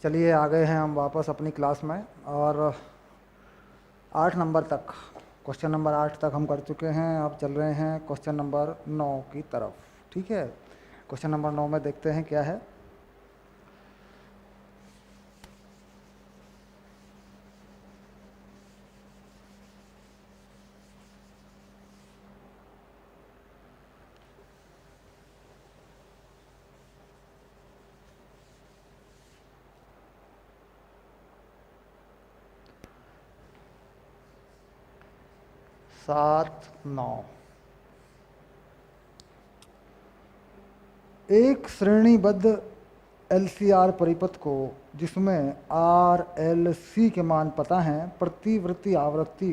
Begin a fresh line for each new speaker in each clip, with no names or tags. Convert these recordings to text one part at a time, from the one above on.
चलिए आ गए हैं हम वापस अपनी क्लास में। और 8 नंबर तक, क्वेश्चन नंबर 8 तक हम कर चुके हैं। अब चल रहे हैं क्वेश्चन नंबर 9 की तरफ। ठीक है, क्वेश्चन नंबर 9 में देखते हैं क्या है। सात नौ, एक श्रेणीबद्ध LCR परिपथ को जिसमें RLC के मान पता हैं, प्रतिवर्ती आवृत्ति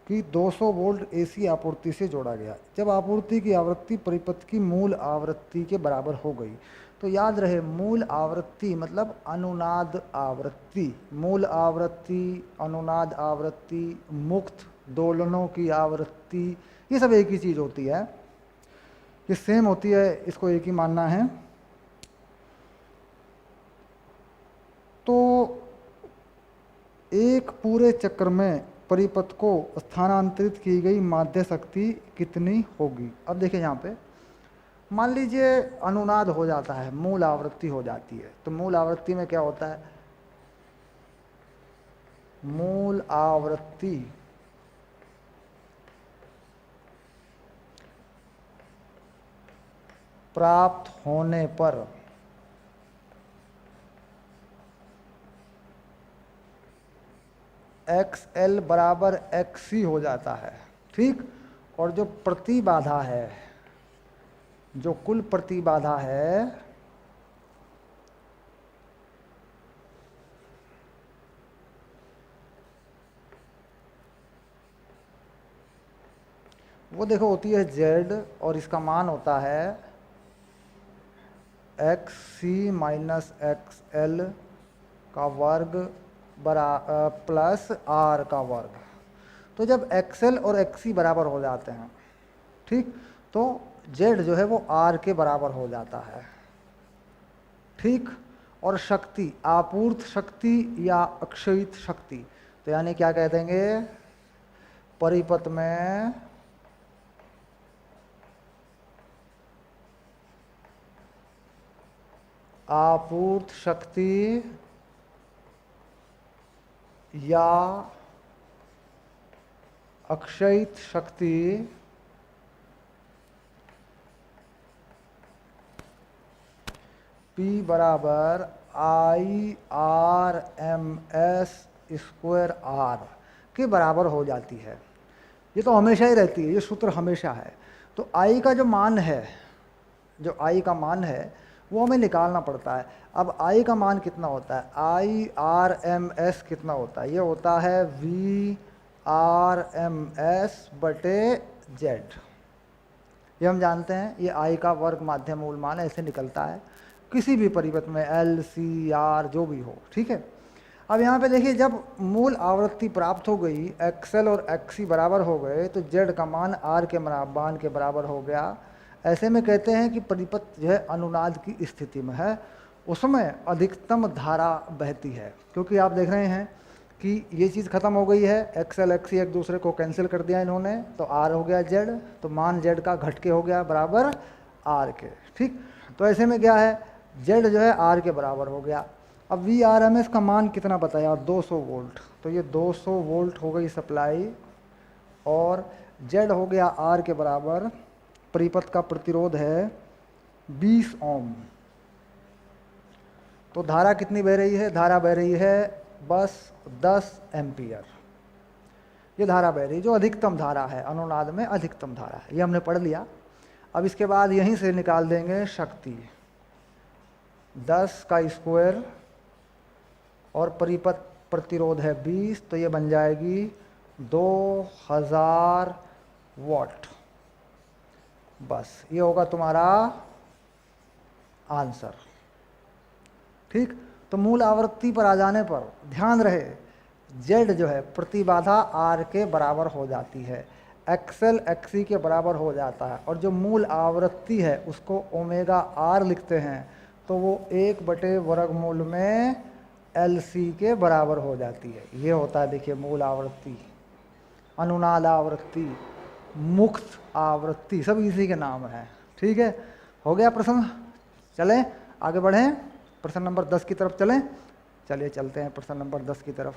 की 200 वोल्ट AC आपूर्ति से जोड़ा गया। जब आपूर्ति की आवृत्ति परिपथ की मूल आवृत्ति के बराबर हो गई, तो याद रहे मूल आवृत्ति मतलब अनुनाद आवृत्ति। मूल आवृत्ति, अनुनाद आवृत्ति, मुक्त दोलनों की आवृत्ति, ये सब एक ही चीज़ होती है, ये सेम होती है, इसको एक ही मानना है। तो एक पूरे चक्र में परिपथ को स्थानांतरित की गई माध्य शक्ति कितनी होगी। अब देखिए यहाँ पे मान लीजिए अनुनाद हो जाता है, मूल आवृत्ति हो जाती है। तो मूल आवृत्ति में क्या होता है, मूल आवृत्ति प्राप्त होने पर XL बराबर XC हो जाता है। ठीक, और जो प्रतिबाधा है, जो कुल प्रतिबाधा है, वो देखो होती है Z, और इसका मान होता है XC माइनस XL का वर्ग प्लस R का वर्ग। तो जब XL और XC बराबर हो जाते हैं, ठीक, तो Z जो है वो R के बराबर हो जाता है। ठीक, और शक्ति, आपूर्त शक्ति या अक्षयित शक्ति, तो यानी क्या कह देंगे, परिपथ में आपूर्त शक्ति या अक्षयित शक्ति P बराबर IRMS स्क्वायर R के बराबर हो जाती है। ये तो हमेशा ही रहती है, ये सूत्र हमेशा है। तो I का जो मान है, जो I का मान है वो हमें निकालना पड़ता है। अब I का मान कितना होता है, IRMS कितना होता है, ये होता है VRMS बटे Z। ये हम जानते हैं, ये I का वर्ग माध्य मूल मान ऐसे निकलता है किसी भी परिपथ में, LCR जो भी हो। ठीक है, अब यहाँ पे देखिए जब मूल आवृत्ति प्राप्त हो गई, XL और XC बराबर हो गए, तो Z का मान R के मान के बराबर हो गया। ऐसे में कहते हैं कि परिपथ जो है अनुनाद की स्थिति में है, उसमें अधिकतम धारा बहती है। क्योंकि आप देख रहे हैं कि ये चीज़ खत्म हो गई है, XL XC एक दूसरे को कैंसिल कर दिया इन्होंने, तो R हो गया Z, तो मान Z का घट के हो गया बराबर R के। ठीक, तो ऐसे में क्या है, Z जो है R के बराबर हो गया। अब VRMS का मान कितना बताया, 200 वोल्ट, तो ये 200 वोल्ट हो गई सप्लाई, और Z हो गया R के बराबर, परिपथ का प्रतिरोध है 20 ओम। तो धारा कितनी बह रही है, धारा बह रही है बस 10 एम्पियर। ये धारा बह रही है, जो अधिकतम धारा है, अनुनाद में अधिकतम धारा है, ये हमने पढ़ लिया। अब इसके बाद यहीं से निकाल देंगे शक्ति, 10 का स्क्वायर और परिपथ प्रतिरोध है 20, तो ये बन जाएगी 2000 वाट। बस ये होगा तुम्हारा आंसर। ठीक, तो मूल आवृत्ति पर आ जाने पर ध्यान रहे Z जो है प्रतिबाधा R के बराबर हो जाती है, XL XC के बराबर हो जाता है, और जो मूल आवृत्ति है उसको ओमेगा R लिखते हैं, तो वो 1/वर्गमूल में LC के बराबर हो जाती है। ये होता है देखिए मूल आवृत्ति, अनुनाद आवृत्ति, मुक्त आवृत्ति, सब इसी के नाम है। ठीक है, हो गया प्रश्न। चलें आगे बढ़ें, प्रश्न नंबर 10 की तरफ चलें। चलिए चलते हैं प्रश्न नंबर 10 की तरफ।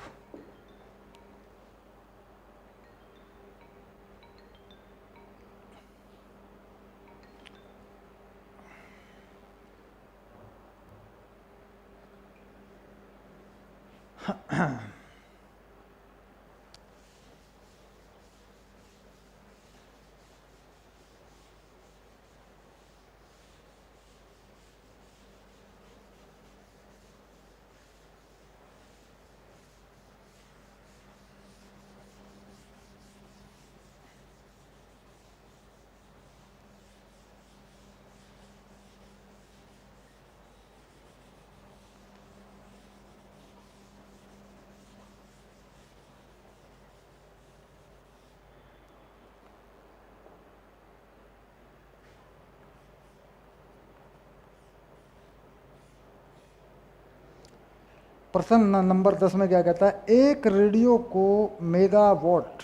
प्रश्न नंबर 10 में क्या कहता है, एक रेडियो को मेगावाट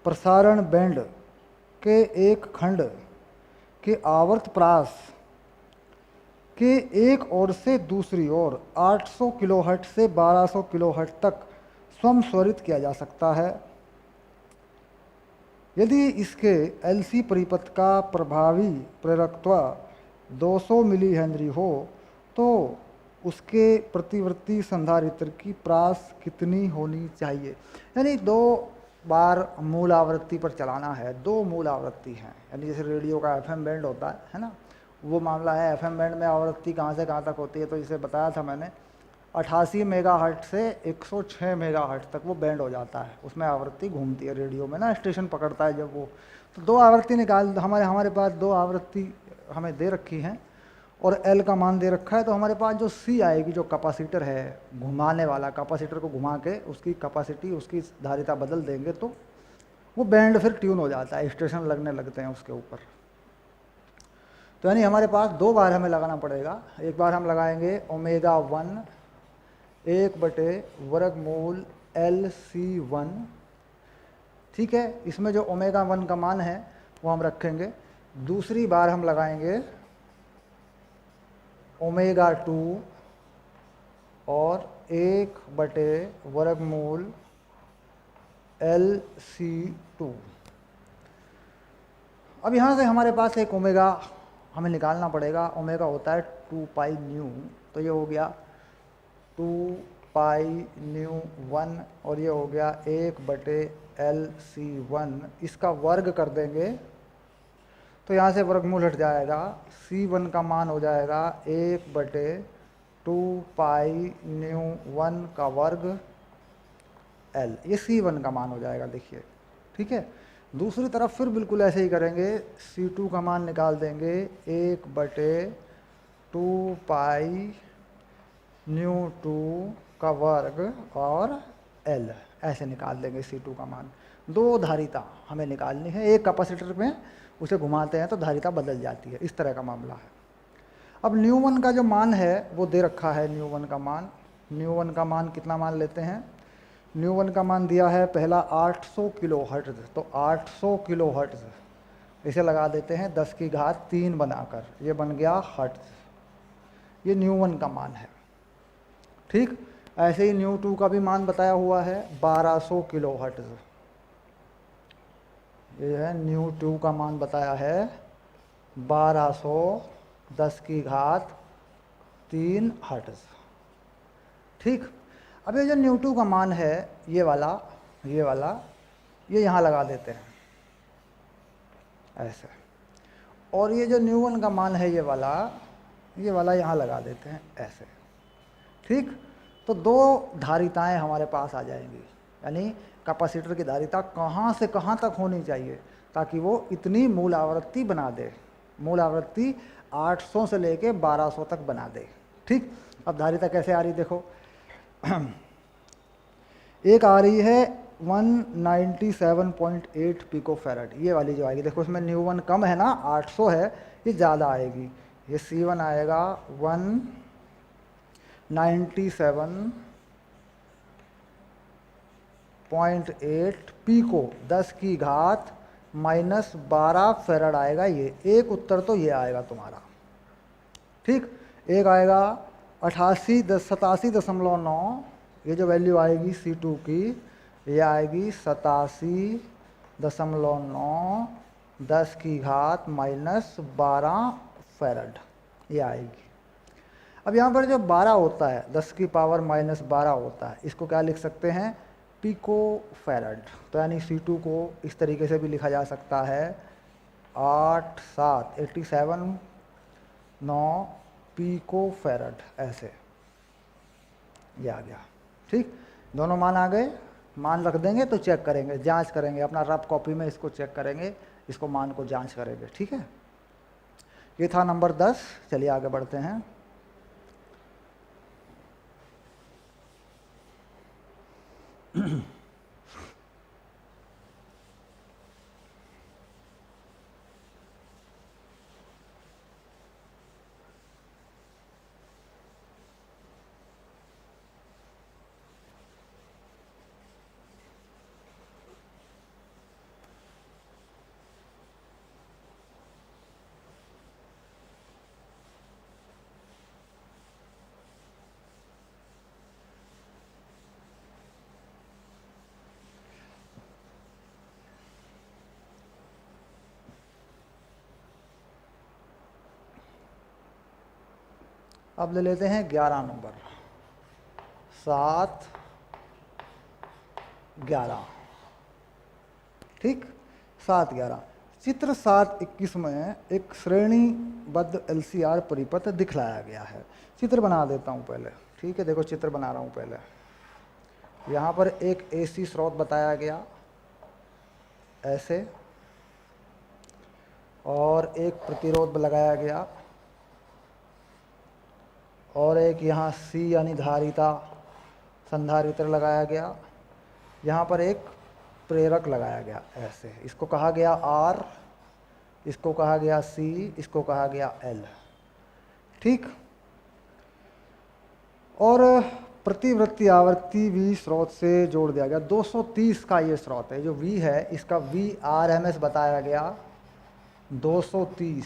प्रसारण बैंड के एक खंड के आवर्त प्रास के एक ओर से दूसरी ओर 800 किलोहर्ट्ज से 1200 किलोहर्ट्ज तक स्वयं स्वरित किया जा सकता है। यदि इसके LC परिपथ का प्रभावी प्रेरकत्व 200 मिली हेनरी हो तो उसके प्रतिवर्ती संधारित्र की प्रास कितनी होनी चाहिए। यानी 2 बार मूल आवृत्ति पर चलाना है, 2 मूल आवृत्ति हैं। यानी जैसे रेडियो का FM बैंड होता है ना, वो मामला है। FM बैंड में आवृत्ति कहाँ से कहाँ तक होती है, तो इसे बताया था मैंने 88 मेगाहर्ट्ज से 106 मेगाहर्ट्ज तक वो बैंड हो जाता है, उसमें आवृत्ति घूमती है रेडियो में ना, स्टेशन पकड़ता है जब वो। तो 2 आवृत्ति निकाल, हमारे पास 2 आवृत्ति हमें दे रखी हैं और L का मान दे रखा है। तो हमारे पास जो C आएगी, जो कैपेसिटर है, घुमाने वाला, कैपेसिटर को घुमा के उसकी कैपेसिटी, उसकी धारिता बदल देंगे तो वो बैंड फिर ट्यून हो जाता है, स्टेशन लगने लगते हैं उसके ऊपर। तो यानी हमारे पास 2 बार हमें लगाना पड़ेगा। एक बार हम लगाएंगे ω1 1/वर्गमूल LC1, ठीक है, इसमें जो ω1 का मान है वो हम रखेंगे। दूसरी बार हम लगाएंगे ω2 और 1/वर्गमूल LC2। अब यहाँ से हमारे पास एक ओमेगा हमें निकालना पड़ेगा। ओमेगा होता है 2 पाई न्यू, तो ये हो गया 2 पाई न्यू 1 और ये हो गया 1/LC1। इसका वर्ग कर देंगे तो यहाँ से वर्गमूल हट जाएगा। C1 का मान हो जाएगा 1/2 पाई न्यू 1 का वर्ग L, ये C1 का मान हो जाएगा, देखिए, ठीक है। दूसरी तरफ फिर बिल्कुल ऐसे ही करेंगे, C2 का मान निकाल देंगे 1/2 पाई न्यू 2 का वर्ग और L, ऐसे निकाल देंगे C2 का मान। 2 धारिता हमें निकालनी है, एक कैपेसिटर में उसे घुमाते हैं तो धारिता बदल जाती है, इस तरह का मामला है। अब ν1 का जो मान है वो दे रखा है, ν1 का मान। ν1 का मान कितना मान लेते हैं, ν1 का मान दिया है पहला 800 किलोहर्ट्ज, तो 800 किलोहर्ट्ज इसे लगा देते हैं 10⁻³ बनाकर, ये बन गया हर्ट्ज, ये ν1 का मान है, ठीक। ऐसे ही ν2 का भी मान बताया हुआ है 1200 किलोहर्ट्ज, ये है ν2 का मान बताया है 1200 10⁻³ हर्ट्ज, ठीक। अब ये जो ν2 का मान है, ये वाला ये यहाँ लगा देते हैं ऐसे, और ये जो ν1 का मान है ये वाला यहाँ लगा देते हैं ऐसे, ठीक। तो 2 धारिताएं हमारे पास आ जाएंगी, यानी कैपेसिटर की धारिता कहाँ से कहाँ तक होनी चाहिए ताकि वो इतनी मूल आवृत्ति बना दे, मूल आवृत्ति 800 से लेके 1200 तक बना दे, ठीक। अब धारिता कैसे आ रही देखो, एक आ रही है 197.8 पिकोफैरड, ये वाली जो आएगी देखो, इसमें ν1 कम है ना, 800 है, ये ज़्यादा आएगी, ये C1 आएगा 197.8 पीको 10 की घात -12 फेरड आएगा। ये एक उत्तर तो ये आएगा तुम्हारा, ठीक। एक आएगा 87.9, ये जो वैल्यू आएगी C2 की, ये आएगी 87.9 10 की घात -12 फेरड, ये आएगी। अब यहाँ पर जो 12 होता है, 10 की पावर -12 होता है, इसको क्या लिख सकते हैं, पिको फेरड। तो यानी C2 को इस तरीके से भी लिखा जा सकता है 87.9 पिको फेरड, ऐसे ये आ गया, ठीक। दोनों मान आ गए, मान रख देंगे तो चेक करेंगे, जांच करेंगे, अपना रफ कॉपी में इसको चेक करेंगे, इसको मान को जांच करेंगे, ठीक है। ये था नंबर 10। चलिए आगे बढ़ते हैं। अब ले लेते हैं 11 नंबर, 7 11, ठीक। 7 11 चित्र 7-21 में एक श्रेणीबद्ध LCR परिपथ दिखलाया गया है। चित्र बना देता हूँ पहले, ठीक है। देखो चित्र बना रहा हूँ पहले। यहाँ पर एक AC स्रोत बताया गया ऐसे, और एक प्रतिरोध लगाया गया, और एक यहाँ C यानी धारिता संधारित्र लगाया गया। यहाँ पर एक प्रेरक लगाया गया ऐसे, इसको कहा गया R, इसको कहा गया C, इसको कहा गया L, ठीक। और प्रतिवृत्ति आवर्ती V स्रोत से जोड़ दिया गया। 230 का ये स्रोत है, जो V है इसका VRMS बताया गया 230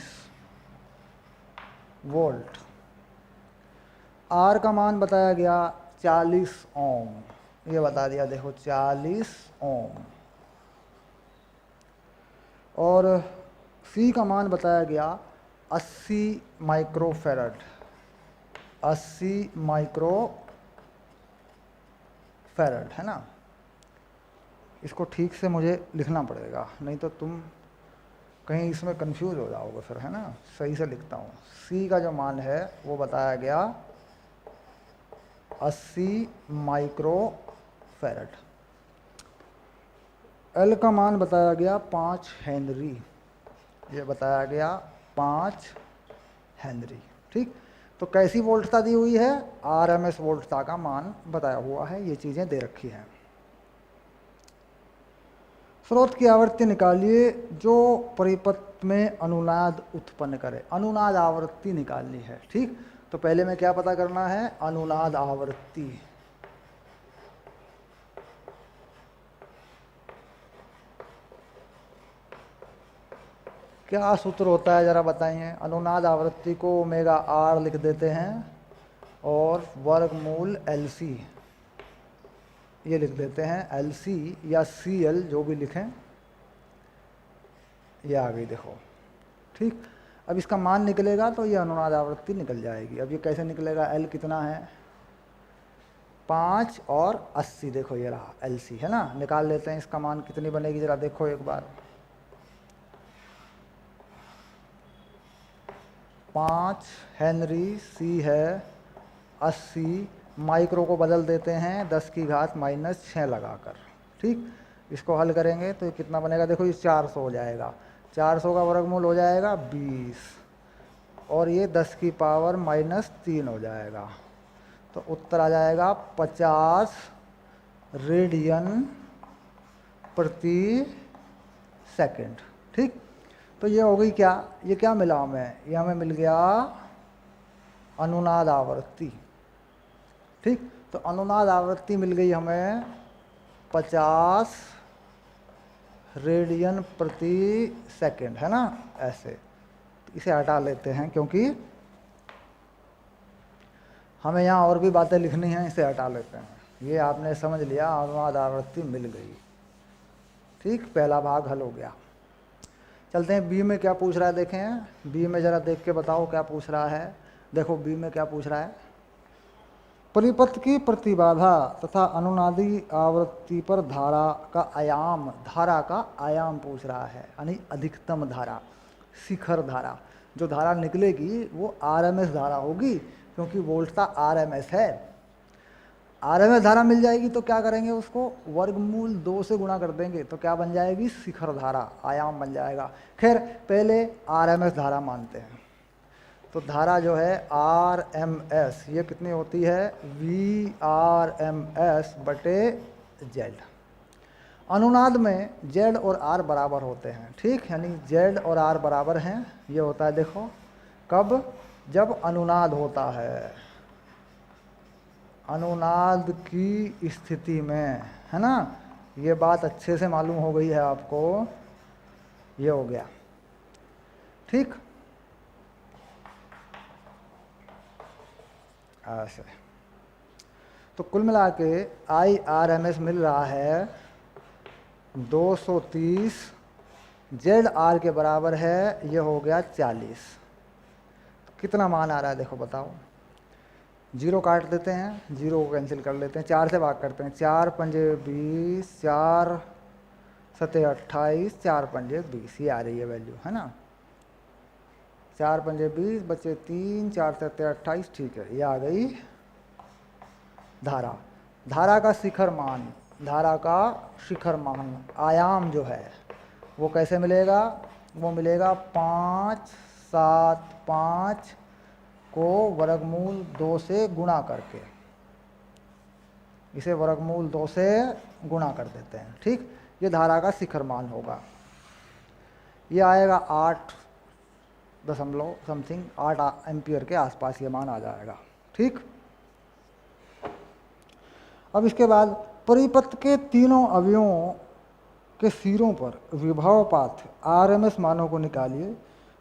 वोल्ट। R का मान बताया गया 40 ओम, ये बता दिया देखो 40 ओम। और C का मान बताया गया 80 माइक्रोफेरड, 80 माइक्रोफेरड, है ना। इसको ठीक से मुझे लिखना पड़ेगा, नहीं तो तुम कहीं इसमें कंफ्यूज हो जाओगे फिर, है ना। सही से लिखता हूँ। C का जो मान है वो बताया गया 80 माइक्रोफेरड। L का मान बताया गया 5 हेनरी, ये बताया गया 5 हेनरी, ठीक। तो कैसी वोल्टता दी हुई है, RMS वोल्टता का मान बताया हुआ है, ये चीज़ें दे रखी हैं। स्रोत की आवृत्ति निकालिए जो परिपथ में अनुनाद उत्पन्न करे। अनुनाद आवृत्ति निकालनी है, ठीक। तो पहले में क्या पता करना है, अनुनाद आवृत्ति। क्या सूत्र होता है जरा बताइए। अनुनाद आवृत्ति को ओमेगा R लिख देते हैं और वर्गमूल LC ये लिख देते हैं, LC या CL जो भी लिखें, ये आ गई देखो, ठीक। अब इसका मान निकलेगा तो ये अनुनाद आवृत्ति निकल जाएगी। अब ये कैसे निकलेगा, L कितना है 5 और 80, देखो ये रहा LC, है ना। निकाल लेते हैं इसका मान कितनी बनेगी, जरा देखो एक बार। 5 हेनरी, C है 80, माइक्रो को बदल देते हैं 10 की घात -6 लगाकर, ठीक। इसको हल करेंगे तो ये कितना बनेगा, देखो ये 400 हो जाएगा। 400 का वर्गमूल हो जाएगा 20, और ये 10 की पावर -3 हो जाएगा। तो उत्तर आ जाएगा 50 रेडियन प्रति सेकंड, ठीक। तो ये हो गई क्या, ये क्या मिला हमें, ये हमें मिल गया अनुनाद आवृत्ति। ठीक, तो अनुनाद आवृत्ति मिल गई हमें 50 रेडियन प्रति सेकंड, है ना, ऐसे। तो इसे हटा लेते हैं क्योंकि हमें यहाँ और भी बातें लिखनी हैं, इसे हटा लेते हैं। ये आपने समझ लिया, अनुनाद आवृत्ति मिल गई। ठीक, पहला भाग हल हो गया। चलते हैं बी में क्या पूछ रहा है, देखें बी में ज़रा देख के बताओ क्या पूछ रहा है। देखो बी में क्या पूछ रहा है, परिपथ की प्रतिबाधा तथा अनुनादी आवृत्ति पर धारा का आयाम, धारा का आयाम पूछ रहा है, यानी अधिकतम धारा, शिखर धारा। जो धारा निकलेगी वो आरएमएस धारा होगी, क्योंकि वोल्टता आरएमएस है। आरएमएस धारा मिल जाएगी तो क्या करेंगे, उसको वर्गमूल 2 से गुणा कर देंगे, तो क्या बन जाएगी, शिखर धारा, आयाम बन जाएगा। खैर पहले आरएमएस धारा मानते हैं। तो धारा जो है आरएमएस, ये कितनी होती है, वी आर एम एस बटे जेड। अनुनाद में जेड और आर बराबर होते हैं। ठीक, यानी जेड और आर बराबर हैं। ये होता है, देखो कब, जब अनुनाद होता है, अनुनाद की स्थिति में, है ना। ये बात अच्छे से मालूम हो गई है आपको, ये हो गया। ठीक, ऐसे। तो कुल मिला के आई आर एम एस मिल रहा है 230, जेड आर के बराबर है, ये हो गया 40। तो कितना मान आ रहा है, देखो बताओ। जीरो काट देते हैं, जीरो को कैंसिल कर लेते हैं, 4 से भाग करते हैं, 4 पंजे 20, 4 सते 28, 4 पंजे 20, ये आ रही है वैल्यू, है ना। 4 पंजे 20 बचे 3, 4 सते 28, ठीक है, ये आ गई धारा। धारा का शिखर मान, धारा का शिखर मान, आयाम जो है वो कैसे मिलेगा, वो मिलेगा 575 को वर्गमूल 2 से गुणा करके, इसे वर्गमूल 2 से गुणा कर देते हैं। ठीक, ये धारा का शिखर मान होगा, ये आएगा 8 दशमलव समथिंग 8 एम्पियर के आसपास ये मान आ जाएगा। ठीक, अब इसके बाद परिपथ के तीनों अवयवों के सिरों पर विभवपात आरएमएस मानों को निकालिए।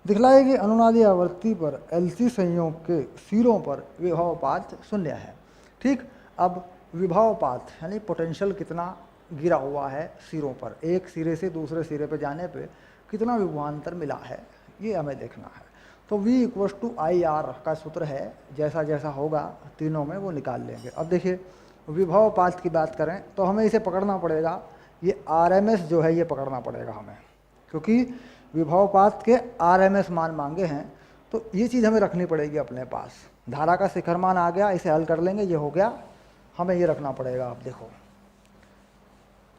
दिखलाए कि अनुनादी आवृत्ति पर एलसी संयोग के सिरों पर विभवपात 0 है। ठीक, अब विभवपात यानी पोटेंशियल कितना गिरा हुआ है सिरों पर, एक सिरे से दूसरे सिरे पर जाने पे कितना विभवांतर मिला है, ये हमें देखना है। तो V = IR का सूत्र है, जैसा जैसा होगा तीनों में वो निकाल लेंगे। अब देखिए विभवपात की बात करें तो हमें इसे पकड़ना पड़ेगा, ये आरएमएस जो है ये पकड़ना पड़ेगा हमें, क्योंकि विभवपात के आरएमएस मान मांगे हैं, तो ये चीज़ हमें रखनी पड़ेगी अपने पास। धारा का शिखर मान आ गया, इसे हल कर लेंगे, ये हो गया, हमें ये रखना पड़ेगा। आप देखो,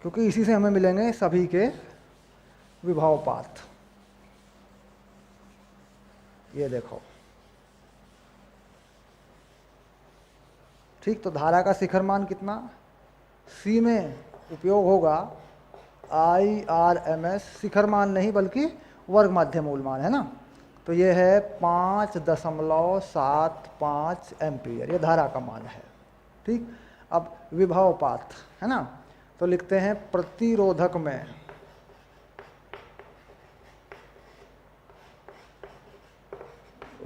क्योंकि इसी से हमें मिलेंगे सभी के विभवपात। ये देखो, ठीक, तो धारा का शिखर मान कितना, सी में उपयोग होगा IRMS, शिखर मान नहीं बल्कि वर्ग माध्य मूल मान, है ना। तो ये है 5.75 एम्पियर, ये धारा का मान है। ठीक, अब विभवपात, है ना, तो लिखते हैं प्रतिरोधक में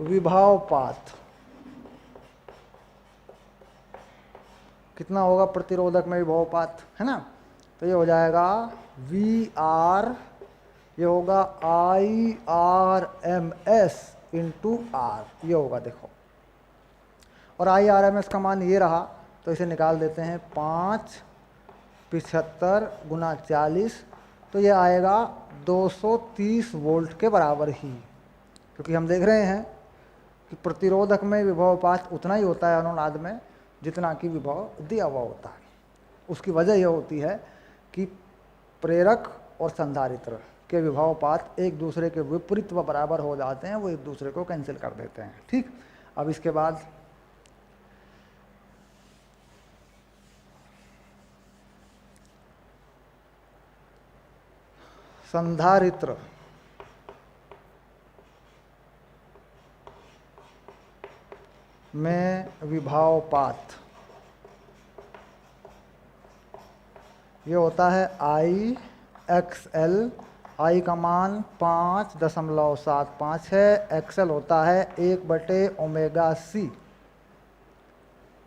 विभवपात कितना होगा, प्रतिरोधक में विभवपात, है ना। तो ये हो जाएगा VR, ये होगा IRMS × R, ये होगा, देखो। और IRMS का मान ये रहा, तो इसे निकाल देते हैं, 575 × 40, तो ये आएगा 230 वोल्ट के बराबर ही। क्योंकि हम देख रहे हैं कि प्रतिरोधक में विभवपात उतना ही होता है अनुनाद में जितना कि विभव दिया हुआ होता है। उसकी वजह यह होती है कि प्रेरक और संधारित्र के विभवपात एक दूसरे के विपरीत व बराबर हो जाते हैं, वो एक दूसरे को कैंसिल कर देते हैं। ठीक, अब इसके बाद संधारित्र में विभावपात ये होता है आई एक्स एल। आई का मान 5.75 है। एक्सएल होता है 1/ओमेगा सी।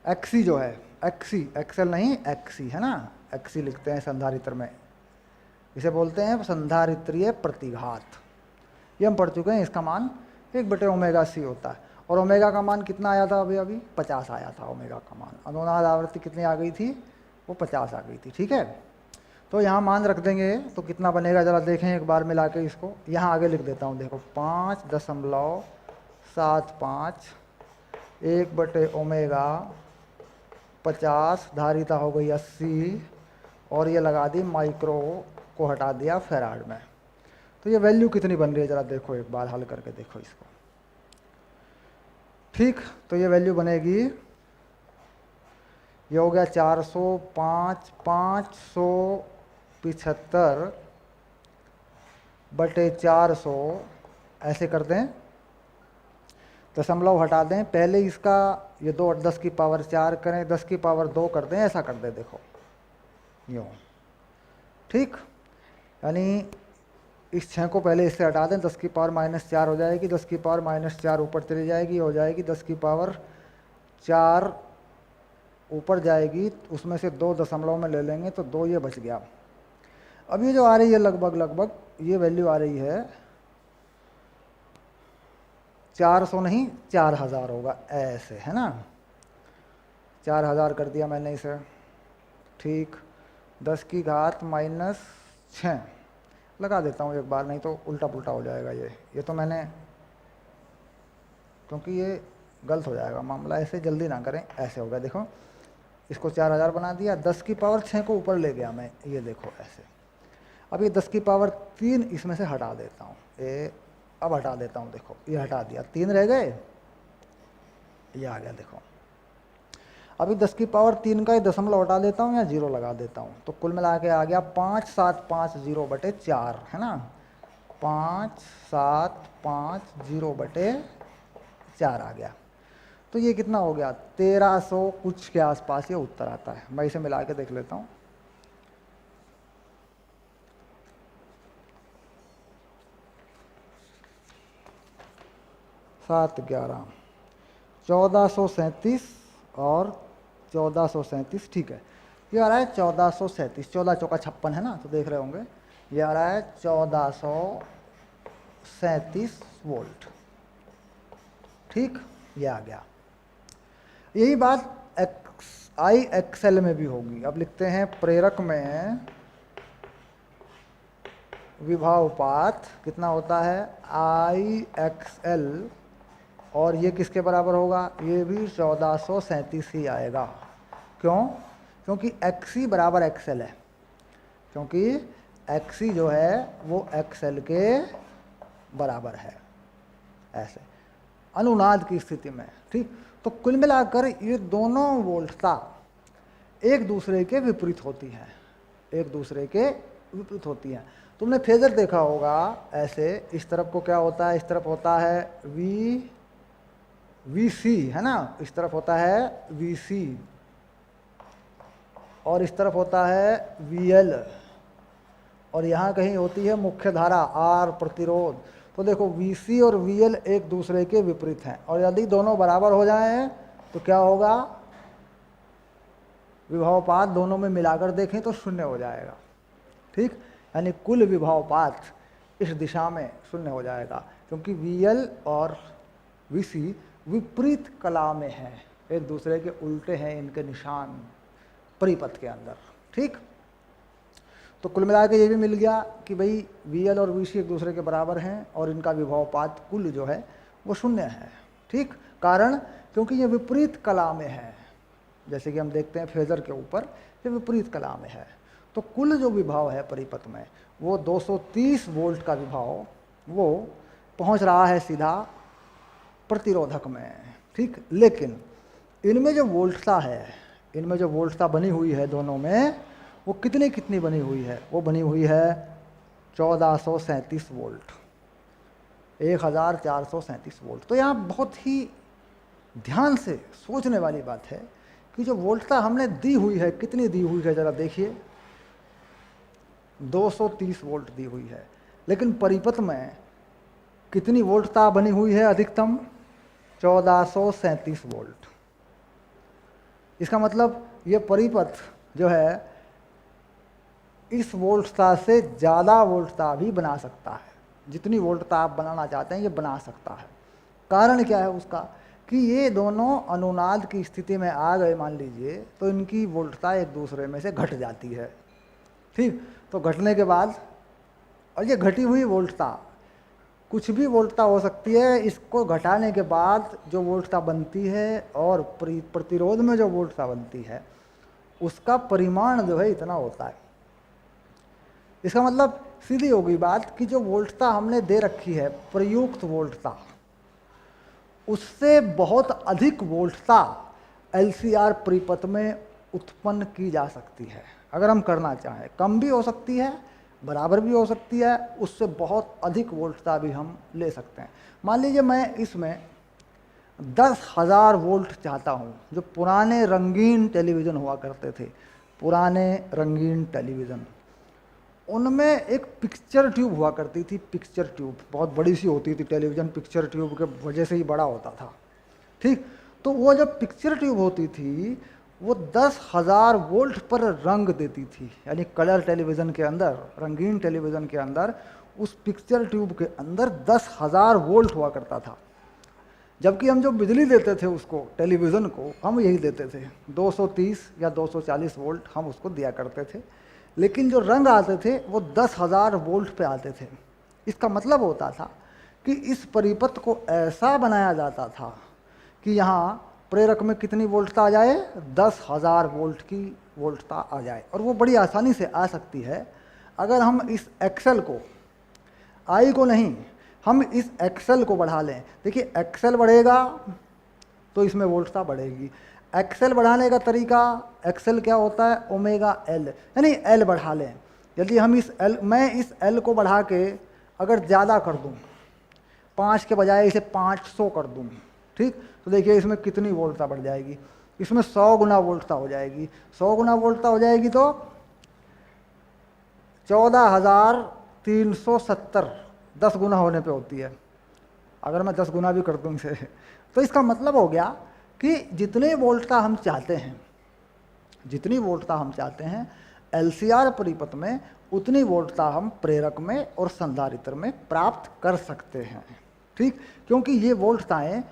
एक्सी जो है, एक्सी, एक्सएल नहीं एक्सी है ना, एक्सी लिखते हैं संधारित्र में, इसे बोलते हैं संधारित्रीय प्रतिघात। ये हम पढ़ चुके हैं। इसका मान 1/ओमेगा सी होता है। और ओमेगा का मान कितना आया था अभी अभी? 50 आया था ओमेगा का मान। अनुनाद आवृत्ति कितनी आ गई थी? वो 50 आ गई थी। ठीक है, तो यहाँ मान रख देंगे तो कितना बनेगा जरा देखें एक बार मिला के इसको। यहाँ आगे लिख देता हूँ, देखो 5.75 1/ओमेगा 50, धारिता हो गई 80, और ये लगा दी माइक्रो को हटा दिया फैराड में। तो ये वैल्यू कितनी बन रही है जरा देखो एक बार, हल करके देखो इसको। ठीक, तो ये वैल्यू बनेगी, ये हो गया 575/400 ऐसे कर दें, दशमलव हटा दें, पहले इसका ये 2 10 की पावर 4 करें, 10 की पावर 2 कर दें, ऐसा कर दें देखो यूँ। ठीक, यानी इस 6 को पहले इससे हटा दें, 10 की पावर -4 हो जाएगी, 10 की पावर -4 ऊपर चली जाएगी, हो जाएगी 10 की पावर 4 ऊपर जाएगी, उसमें से 2 दशमलव में ले लेंगे तो 2 ये बच गया। अब ये जो आ रही है लगभग ये वैल्यू आ रही है 400 नहीं 4000 होगा ऐसे, है ना। 4000 कर दिया मैंने इसे। ठीक, 10 की घात -6 लगा देता हूँ एक बार, नहीं तो उल्टा पुल्टा हो जाएगा ये तो मैंने, क्योंकि ये गलत हो जाएगा मामला, ऐसे जल्दी ना करें। ऐसे हो गया देखो, इसको 4000 बना दिया, 10 की पावर 6 को ऊपर ले गया मैं, ये देखो ऐसे। अब ये 10 की पावर 3 इसमें से हटा देता हूँ, अब हटा देता हूँ, देखो ये हटा दिया, 3 रह गए, ये आ गया देखो। अभी 10 की पावर 3 का ही दशमलव हटा देता हूँ या 0 लगा देता हूँ, तो कुल मिला के आ गया 5750/4, है ना। 5750/4 आ गया। तो ये कितना हो गया? 1300 कुछ के आसपास ये उत्तर आता है। मैं इसे मिला के देख लेता हूँ। 7 11 1437 और 1437, ठीक है। ये आ रहा है 1437, 14 चौका 56 है ना, तो देख रहे होंगे ये आ रहा है 1437 वोल्ट। ठीक, ये आ गया। यही बात आई एक्सएल में भी होगी। अब लिखते हैं प्रेरक में विभावपात कितना होता है? आई एक्सएल, और ये किसके बराबर होगा? ये भी 1437 ही आएगा। क्यों? क्योंकि एक्सी बराबर एक्सएल है, क्योंकि एक्सी जो है वो एक्सएल के बराबर है, ऐसे अनुनाद की स्थिति में। ठीक, तो कुल मिलाकर ये दोनों वोल्टता एक दूसरे के विपरीत होती हैं, एक दूसरे के विपरीत होती हैं। तुमने फेजर देखा होगा ऐसे, इस तरफ को क्या होता है? इस तरफ होता है वी सी, है ना, इस तरफ होता है वी सी, और इस तरफ होता है वी एल, और यहाँ कहीं होती है मुख्य धारा आर प्रतिरोध। तो देखो वी सी और वी एल एक दूसरे के विपरीत हैं, और यदि दोनों बराबर हो जाएं तो क्या होगा? विभावपात दोनों में मिलाकर देखें तो 0 हो जाएगा। ठीक, यानी कुल विभावपात इस दिशा में 0 हो जाएगा, क्योंकि वी एल और वी सी विपरीत कला में हैं, एक दूसरे के उल्टे हैं इनके निशान परिपथ के अंदर। ठीक, तो कुल मिला के ये भी मिल गया कि भाई वी एल और वी सी एक दूसरे के बराबर हैं, और इनका विभावपात कुल जो है वो 0 है। ठीक, कारण क्योंकि ये विपरीत कला में है, जैसे कि हम देखते हैं फेजर के ऊपर ये विपरीत कला में है। तो कुल जो विभाव है परिपथ में वो 230 वोल्ट का विभाव वो पहुंच रहा है सीधा प्रतिरोधक में। ठीक, लेकिन इनमें जो वोल्टता है, इनमें जो वोल्टता बनी हुई है दोनों में, वो कितनी बनी हुई है? वो बनी हुई है 1437 वोल्ट, 1437 वोल्ट। तो यहाँ बहुत ही ध्यान से सोचने वाली बात है कि जो वोल्टता हमने दी हुई है, कितनी दी हुई है जरा देखिए, 230 वोल्ट दी हुई है, लेकिन परिपथ में कितनी वोल्टता बनी हुई है अधिकतम? 1437 वोल्ट। इसका मतलब ये परिपथ जो है इस वोल्टता से ज़्यादा वोल्टता भी बना सकता है। जितनी वोल्टता आप बनाना चाहते हैं ये बना सकता है। कारण क्या है उसका? कि ये दोनों अनुनाद की स्थिति में आ गए मान लीजिए, तो इनकी वोल्टता एक दूसरे में से घट जाती है। ठीक, तो घटने के बाद, और ये घटी हुई वोल्टता कुछ भी वोल्टता हो सकती है, इसको घटाने के बाद जो वोल्टता बनती है और प्रतिरोध में जो वोल्टता बनती है उसका परिमाण जो है इतना होता है। इसका मतलब सीधी होगी बात कि जो वोल्टता हमने दे रखी है प्रयुक्त वोल्टता, उससे बहुत अधिक वोल्टता एलसीआर परिपथ में उत्पन्न की जा सकती है। अगर हम करना चाहें, कम भी हो सकती है, बराबर भी हो सकती है, उससे बहुत अधिक वोल्टता भी हम ले सकते हैं। मान लीजिए मैं इसमें 10,000 वोल्ट चाहता हूँ। जो पुराने रंगीन टेलीविज़न हुआ करते थे, पुराने रंगीन टेलीविज़न, उनमें एक पिक्चर ट्यूब हुआ करती थी। पिक्चर ट्यूब बहुत बड़ी सी होती थी, टेलीविज़न पिक्चर ट्यूब के वजह से ही बड़ा होता था। ठीक, तो वो जब पिक्चर ट्यूब होती थी वो 10,000 वोल्ट पर रंग देती थी, यानी कलर टेलीविज़न के अंदर, रंगीन टेलीविज़न के अंदर, उस पिक्चर ट्यूब के अंदर 10,000 वोल्ट हुआ करता था। जबकि हम जो बिजली देते थे उसको, टेलीविज़न को, हम यही देते थे 230 या 240 वोल्ट हम उसको दिया करते थे, लेकिन जो रंग आते थे वो 10,000 वोल्ट पे आते थे। इसका मतलब होता था कि इस परिपथ को ऐसा बनाया जाता था कि यहाँ प्रेरक में कितनी वोल्टता आ जाए? 10,000 वोल्ट की वोल्टता आ जाए। और वो बड़ी आसानी से आ सकती है अगर हम इस एक्सेल को, आई को नहीं, हम इस एक्सेल को बढ़ा लें। देखिए एक्सेल बढ़ेगा तो इसमें वोल्टता बढ़ेगी। एक्सेल बढ़ाने का तरीका, एक्सेल क्या होता है? ओमेगा एल, यानी एल बढ़ा लें। यदि हम इस एल, मैं इस एल को बढ़ा के अगर ज़्यादा कर दूं, 5 के बजाय इसे 500 कर दूं, ठीक, तो देखिए इसमें कितनी वोल्टता बढ़ जाएगी। इसमें 100 गुना वोल्टता हो जाएगी। 100 गुना वोल्टता हो जाएगी तो 14,370 10 गुना होने पे होती है। अगर मैं 10 गुना भी कर दूं इसे, तो इसका मतलब हो गया कि जितने वोल्टता हम चाहते हैं, जितनी वोल्टता हम चाहते हैं एलसीआर परिपथ में, उतनी वोल्टता हम प्रेरक में और संधारित्र में प्राप्त कर सकते हैं। ठीक, क्योंकि ये वोल्टताएं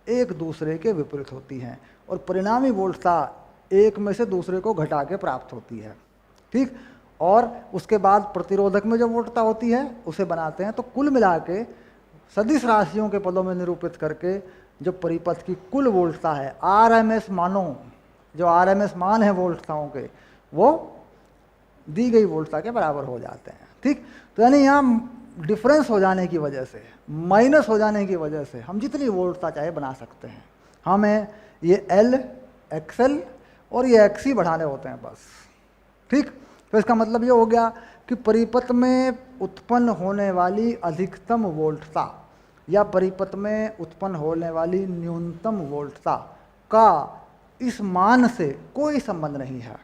एक दूसरे के विपरीत होती हैं और परिणामी वोल्टता एक में से दूसरे को घटा के प्राप्त होती है। ठीक, और उसके बाद प्रतिरोधक में जो वोल्टता होती है उसे बनाते हैं। तो कुल मिला के सदिश राशियों के पदों में निरूपित करके जो परिपथ की कुल वोल्टता है, आरएमएस मानों, जो आरएमएस मान है वोल्टताओं के, वो दी गई वोल्टता के बराबर हो जाते हैं। ठीक, तो यानी यहाँ डिफरेंस हो जाने की वजह से, माइनस हो जाने की वजह से हम जितनी वोल्टता चाहे बना सकते हैं। हमें ये एल, एक्सएल और ये एक्सी बढ़ाने होते हैं बस। ठीक, तो इसका मतलब ये हो गया कि परिपथ में उत्पन्न होने वाली अधिकतम वोल्टता या परिपथ में उत्पन्न होने वाली न्यूनतम वोल्टता का इस मान से कोई संबंध नहीं है।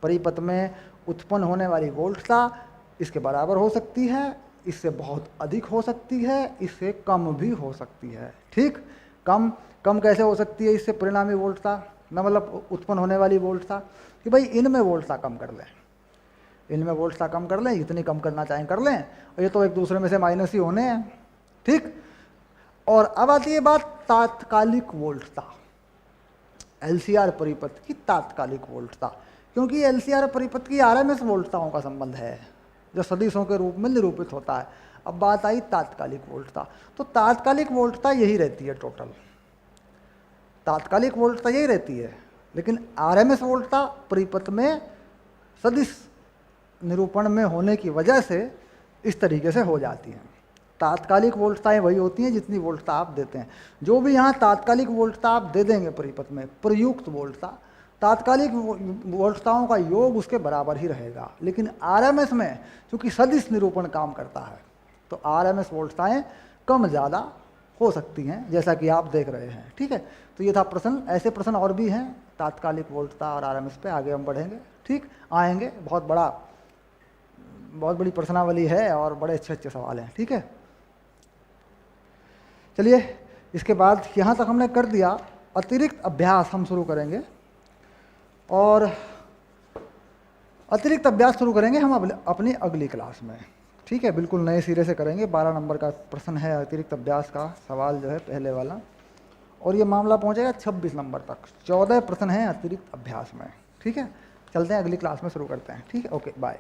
परिपथ में उत्पन्न होने वाली वोल्टता इसके बराबर हो सकती है, इससे बहुत अधिक हो सकती है, इससे कम भी हो सकती है। ठीक, कम कम कैसे हो सकती है? इससे परिणामी वोल्टता, न मतलब उत्पन्न होने वाली वोल्टता, कि भाई इनमें वोल्टता कम कर लें, इनमें वोल्टता कम कर लें, इतनी कम करना चाहें कर लें, और ये तो एक दूसरे में से माइनस ही होने हैं। ठीक, और अब आती है बात तात्कालिक वोल्टता, एलसीआर परिपथ की तात्कालिक वोल्टता, क्योंकि एलसीआर परिपथ की आरएमएस वोल्टताओं का संबंध है जो सदिशों के रूप में निरूपित होता है। अब बात आई तात्कालिक वोल्टता, तो तात्कालिक वोल्टता यही रहती है टोटल, तात्कालिक वोल्टता यही रहती है, लेकिन आरएमएस वोल्टता परिपथ में सदिश निरूपण में होने की वजह से इस तरीके से हो जाती हैं। तात्कालिक वोल्टताएं वही होती हैं जितनी वोल्टता आप देते हैं। जो भी यहाँ तात्कालिक वोल्टता आप दे देंगे परिपथ में, प्रयुक्त वोल्टता, तात्कालिक वोल्टताओं का योग उसके बराबर ही रहेगा। लेकिन आरएमएस में चूंकि सदिश निरूपण काम करता है तो आरएमएस वोल्टताएं कम ज़्यादा हो सकती हैं, जैसा कि आप देख रहे हैं। ठीक है, तो ये था प्रश्न। ऐसे प्रश्न और भी हैं तात्कालिक वोल्टता और आरएमएस पे, आगे हम बढ़ेंगे। ठीक, आएंगे, बहुत बड़ी प्रश्नावली है और बड़े अच्छे अच्छे सवाल हैं। ठीक है, चलिए इसके बाद यहाँ तक हमने कर दिया। अतिरिक्त अभ्यास हम शुरू करेंगे, और अतिरिक्त अभ्यास शुरू करेंगे हम अपनी अगली क्लास में। ठीक है, बिल्कुल नए सिरे से करेंगे। 12 नंबर का प्रश्न है अतिरिक्त अभ्यास का सवाल जो है पहले वाला, और ये मामला पहुंचेगा 26 नंबर तक। 14 प्रश्न हैं अतिरिक्त अभ्यास में। ठीक है, चलते हैं अगली क्लास में शुरू करते हैं। ठीक है, ओके बाय।